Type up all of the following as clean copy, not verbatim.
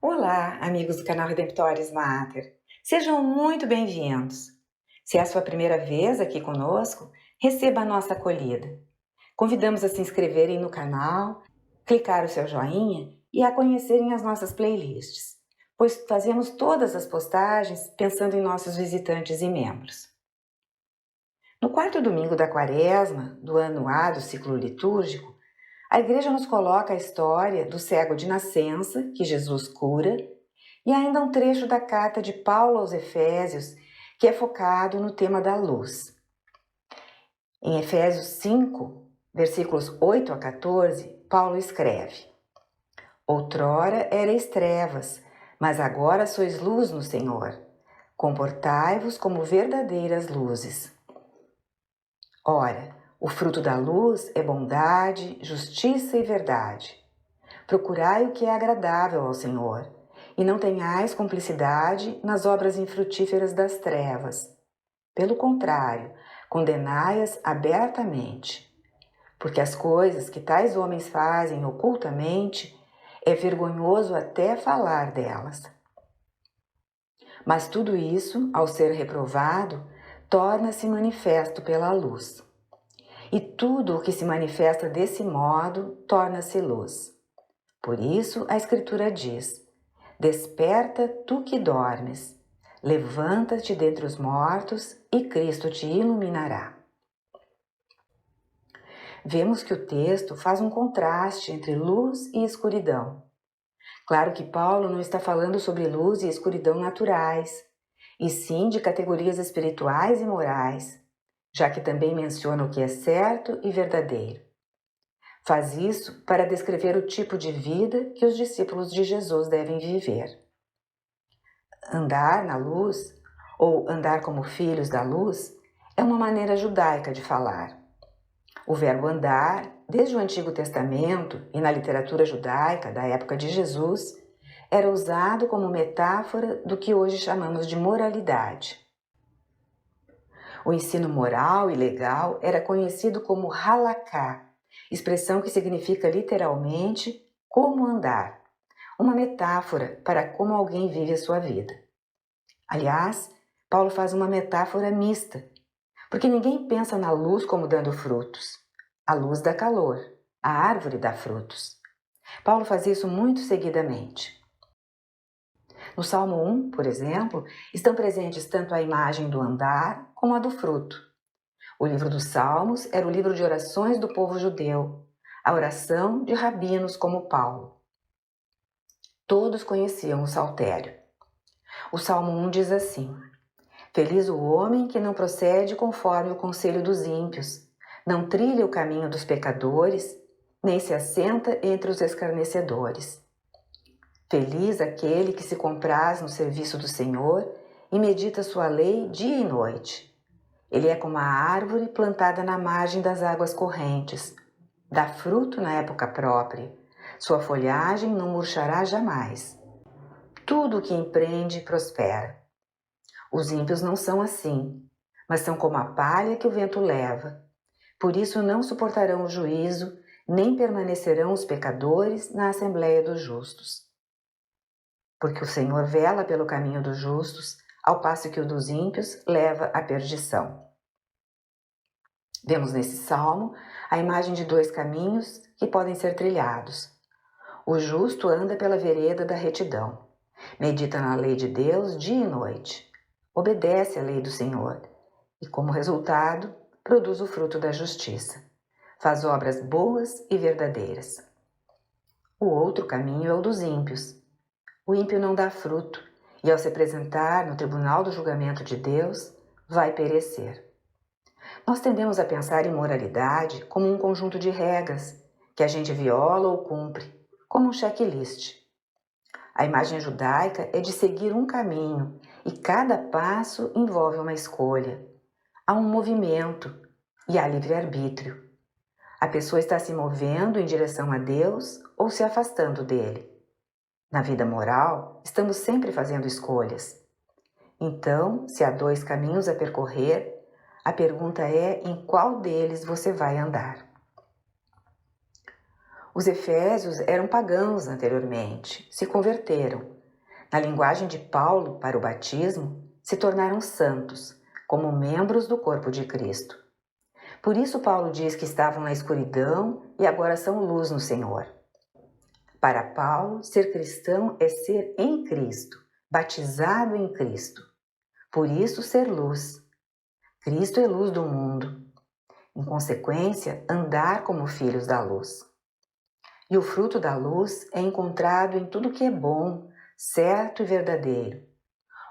Olá, amigos do canal Redemptoris Mater. Sejam muito bem-vindos. Se é a sua primeira vez aqui conosco, receba a nossa acolhida. Convidamos a se inscreverem no canal, clicar o seu joinha e a conhecerem as nossas playlists, pois fazemos todas as postagens pensando em nossos visitantes e membros. No quarto domingo da quaresma, do ano A do ciclo litúrgico, a Igreja nos coloca a história do cego de nascença, que Jesus cura, e ainda um trecho da carta de Paulo aos Efésios, que é focado no tema da luz. Em Efésios 5, versículos 8 a 14, Paulo escreve: Outrora erais trevas, mas agora sois luz no Senhor. Comportai-vos como verdadeiras luzes. Ora, o fruto da luz é bondade, justiça e verdade. Procurai o que é agradável ao Senhor, e não tenhais cumplicidade nas obras infrutíferas das trevas. Pelo contrário, condenai-as abertamente, porque as coisas que tais homens fazem ocultamente é vergonhoso até falar delas. Mas tudo isso, ao ser reprovado, torna-se manifesto pela luz. E tudo o que se manifesta desse modo torna-se luz. Por isso a Escritura diz: Desperta, tu que dormes, levanta-te dentre os mortos e Cristo te iluminará. Vemos que o texto faz um contraste entre luz e escuridão. Claro que Paulo não está falando sobre luz e escuridão naturais, e sim de categorias espirituais e morais, já que também menciona o que é certo e verdadeiro. Faz isso para descrever o tipo de vida que os discípulos de Jesus devem viver. Andar na luz, ou andar como filhos da luz, é uma maneira judaica de falar. O verbo andar, desde o Antigo Testamento e na literatura judaica da época de Jesus, era usado como metáfora do que hoje chamamos de moralidade. O ensino moral e legal era conhecido como halaká, expressão que significa literalmente como andar, uma metáfora para como alguém vive a sua vida. Aliás, Paulo faz uma metáfora mista, porque ninguém pensa na luz como dando frutos. A luz dá calor, a árvore dá frutos. Paulo faz isso muito seguidamente. No Salmo 1, por exemplo, estão presentes tanto a imagem do andar como a do fruto. O livro dos Salmos era o livro de orações do povo judeu, a oração de rabinos como Paulo. Todos conheciam o saltério. O Salmo 1 diz assim: Feliz o homem que não procede conforme o conselho dos ímpios, não trilha o caminho dos pecadores, nem se assenta entre os escarnecedores. Feliz aquele que se compraz no serviço do Senhor e medita sua lei dia e noite. Ele é como a árvore plantada na margem das águas correntes. Dá fruto na época própria. Sua folhagem não murchará jamais. Tudo o que empreende prospera. Os ímpios não são assim, mas são como a palha que o vento leva. Por isso não suportarão o juízo, nem permanecerão os pecadores na assembleia dos justos. Porque o Senhor vela pelo caminho dos justos, ao passo que o dos ímpios leva à perdição. Vemos nesse salmo a imagem de dois caminhos que podem ser trilhados. O justo anda pela vereda da retidão, medita na lei de Deus dia e noite, obedece à lei do Senhor e, como resultado, produz o fruto da justiça. Faz obras boas e verdadeiras. O outro caminho é o dos ímpios. O ímpio não dá fruto e, ao se apresentar no tribunal do julgamento de Deus, vai perecer. Nós tendemos a pensar em moralidade como um conjunto de regras que a gente viola ou cumpre, como um checklist. A imagem judaica é de seguir um caminho e cada passo envolve uma escolha. Há um movimento e há livre-arbítrio. A pessoa está se movendo em direção a Deus ou se afastando dele. Na vida moral, estamos sempre fazendo escolhas. Então, se há dois caminhos a percorrer, a pergunta é em qual deles você vai andar. Os efésios eram pagãos anteriormente, se converteram. Na linguagem de Paulo para o batismo, se tornaram santos, como membros do corpo de Cristo. Por isso Paulo diz que estavam na escuridão e agora são luz no Senhor. Para Paulo, ser cristão é ser em Cristo, batizado em Cristo. Por isso, ser luz. Cristo é luz do mundo. Em consequência, andar como filhos da luz. E o fruto da luz é encontrado em tudo que é bom, certo e verdadeiro.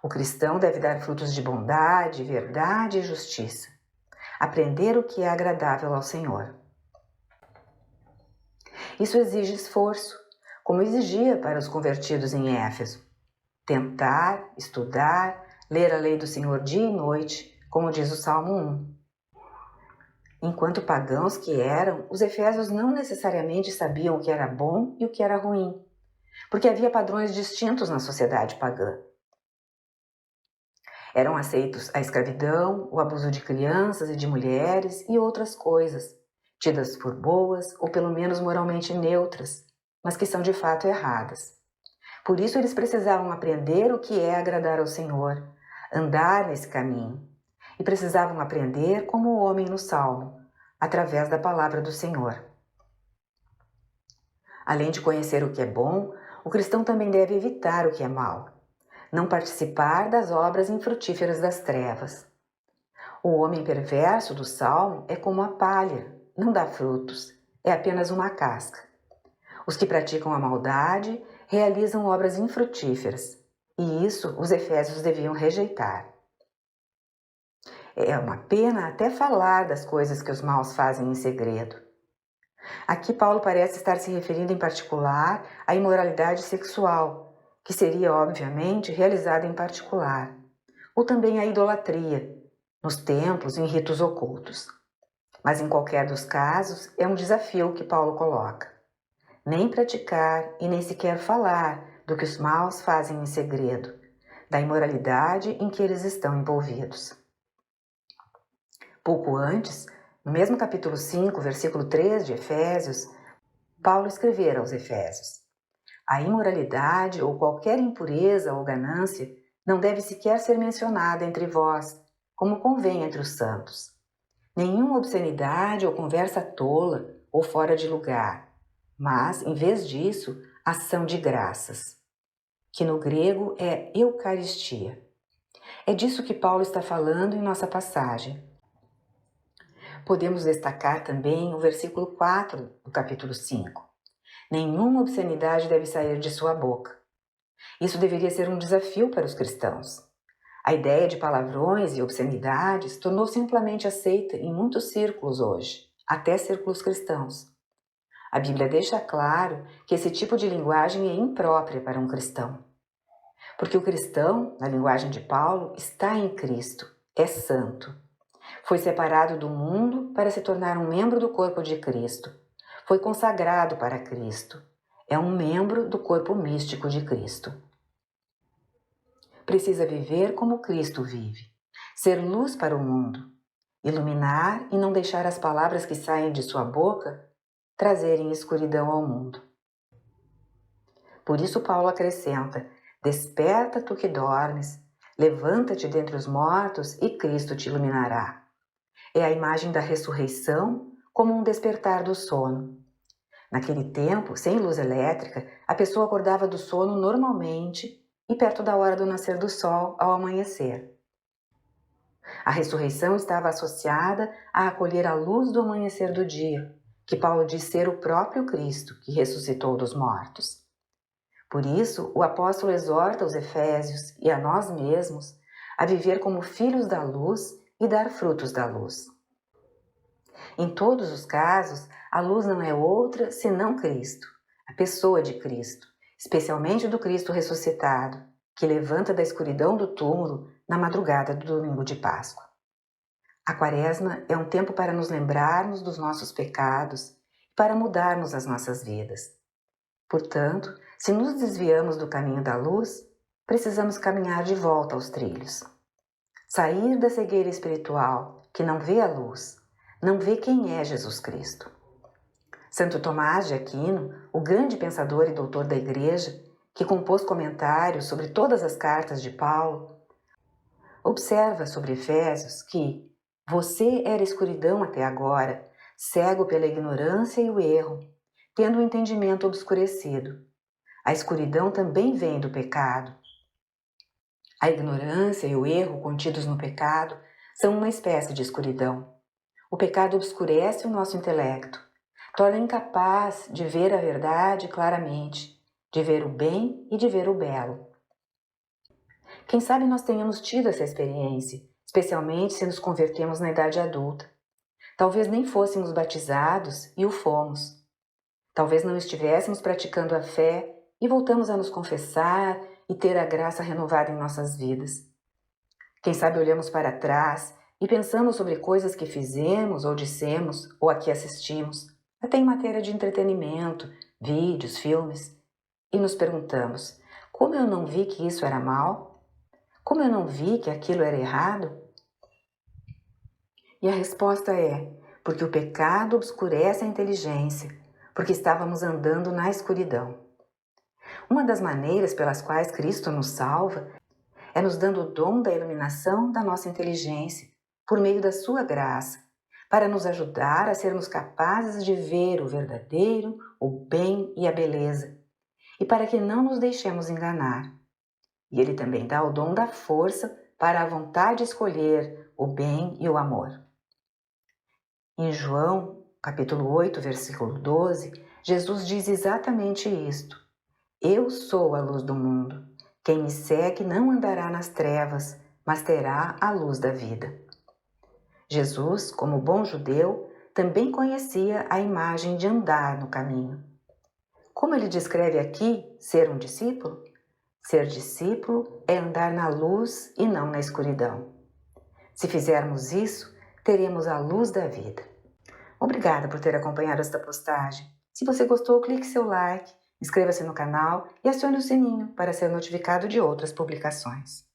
O cristão deve dar frutos de bondade, verdade e justiça. Aprender o que é agradável ao Senhor. Isso exige esforço, como exigia para os convertidos em Éfeso. Tentar, estudar, ler a lei do Senhor dia e noite, como diz o Salmo 1. Enquanto pagãos que eram, os efésios não necessariamente sabiam o que era bom e o que era ruim, porque havia padrões distintos na sociedade pagã. Eram aceitos a escravidão, o abuso de crianças e de mulheres e outras coisas, tidas por boas ou pelo menos moralmente neutras, mas que são de fato erradas. Por isso eles precisavam aprender o que é agradar ao Senhor, andar nesse caminho, e precisavam aprender como o homem no Salmo, através da palavra do Senhor. Além de conhecer o que é bom, o cristão também deve evitar o que é mal, não participar das obras infrutíferas das trevas. O homem perverso do Salmo é como a palha, não dá frutos, é apenas uma casca. Os que praticam a maldade realizam obras infrutíferas, e isso os efésios deviam rejeitar. É uma pena até falar das coisas que os maus fazem em segredo. Aqui Paulo parece estar se referindo em particular à imoralidade sexual, que seria, obviamente, realizada em particular, ou também à idolatria, nos templos e em ritos ocultos. Mas em qualquer dos casos, é um desafio que Paulo coloca. Nem praticar e nem sequer falar do que os maus fazem em segredo, da imoralidade em que eles estão envolvidos. Pouco antes, no mesmo capítulo 5, versículo 3 de Efésios, Paulo escrevera aos Efésios: a imoralidade ou qualquer impureza ou ganância não deve sequer ser mencionada entre vós, como convém entre os santos. Nenhuma obscenidade ou conversa tola ou fora de lugar, mas, em vez disso, ação de graças, que no grego é Eucaristia. É disso que Paulo está falando em nossa passagem. Podemos destacar também o versículo 4 do capítulo 5. Nenhuma obscenidade deve sair de sua boca. Isso deveria ser um desafio para os cristãos. A ideia de palavrões e obscenidades tornou-se amplamente aceita em muitos círculos hoje, até círculos cristãos. A Bíblia deixa claro que esse tipo de linguagem é imprópria para um cristão. Porque o cristão, na linguagem de Paulo, está em Cristo, é santo. Foi separado do mundo para se tornar um membro do corpo de Cristo. Foi consagrado para Cristo. É um membro do corpo místico de Cristo. Precisa viver como Cristo vive. Ser luz para o mundo. Iluminar e não deixar as palavras que saem de sua boca trazerem escuridão ao mundo. Por isso Paulo acrescenta: desperta tu que dormes, levanta-te dentre os mortos e Cristo te iluminará. É a imagem da ressurreição como um despertar do sono. Naquele tempo, sem luz elétrica, a pessoa acordava do sono normalmente e perto da hora do nascer do sol ao amanhecer. A ressurreição estava associada a acolher a luz do amanhecer do dia, que Paulo diz ser o próprio Cristo que ressuscitou dos mortos. Por isso, o apóstolo exorta os efésios e a nós mesmos a viver como filhos da luz e dar frutos da luz. Em todos os casos, a luz não é outra senão Cristo, a pessoa de Cristo, especialmente do Cristo ressuscitado, que levanta da escuridão do túmulo na madrugada do domingo de Páscoa. A Quaresma é um tempo para nos lembrarmos dos nossos pecados e para mudarmos as nossas vidas. Portanto, se nos desviamos do caminho da luz, precisamos caminhar de volta aos trilhos. Sair da cegueira espiritual, que não vê a luz, não vê quem é Jesus Cristo. Santo Tomás de Aquino, o grande pensador e doutor da Igreja, que compôs comentários sobre todas as cartas de Paulo, observa sobre Efésios que você era escuridão até agora, cego pela ignorância e o erro, tendo o entendimento obscurecido. A escuridão também vem do pecado. A ignorância e o erro contidos no pecado são uma espécie de escuridão. O pecado obscurece o nosso intelecto, torna incapaz de ver a verdade claramente, de ver o bem e de ver o belo. Quem sabe nós tenhamos tido essa experiência, especialmente se nos convertemos na idade adulta. Talvez nem fôssemos batizados e o fomos. Talvez não estivéssemos praticando a fé e voltamos a nos confessar e ter a graça renovada em nossas vidas. Quem sabe olhamos para trás e pensamos sobre coisas que fizemos ou dissemos ou a que assistimos, até em matéria de entretenimento, vídeos, filmes, e nos perguntamos: como eu não vi que isso era mal? Como eu não vi que aquilo era errado? E a resposta é: porque o pecado obscurece a inteligência, porque estávamos andando na escuridão. Uma das maneiras pelas quais Cristo nos salva é nos dando o dom da iluminação da nossa inteligência, por meio da sua graça, para nos ajudar a sermos capazes de ver o verdadeiro, o bem e a beleza, e para que não nos deixemos enganar. E Ele também dá o dom da força para a vontade de escolher o bem e o amor. Em João, capítulo 8, versículo 12, Jesus diz exatamente isto: Eu sou a luz do mundo. Quem me segue não andará nas trevas, mas terá a luz da vida. Jesus, como bom judeu, também conhecia a imagem de andar no caminho. Como ele descreve aqui ser um discípulo? Ser discípulo é andar na luz e não na escuridão. Se fizermos isso, teremos a luz da vida. Obrigada por ter acompanhado esta postagem. Se você gostou, clique seu like, inscreva-se no canal e acione o sininho para ser notificado de outras publicações.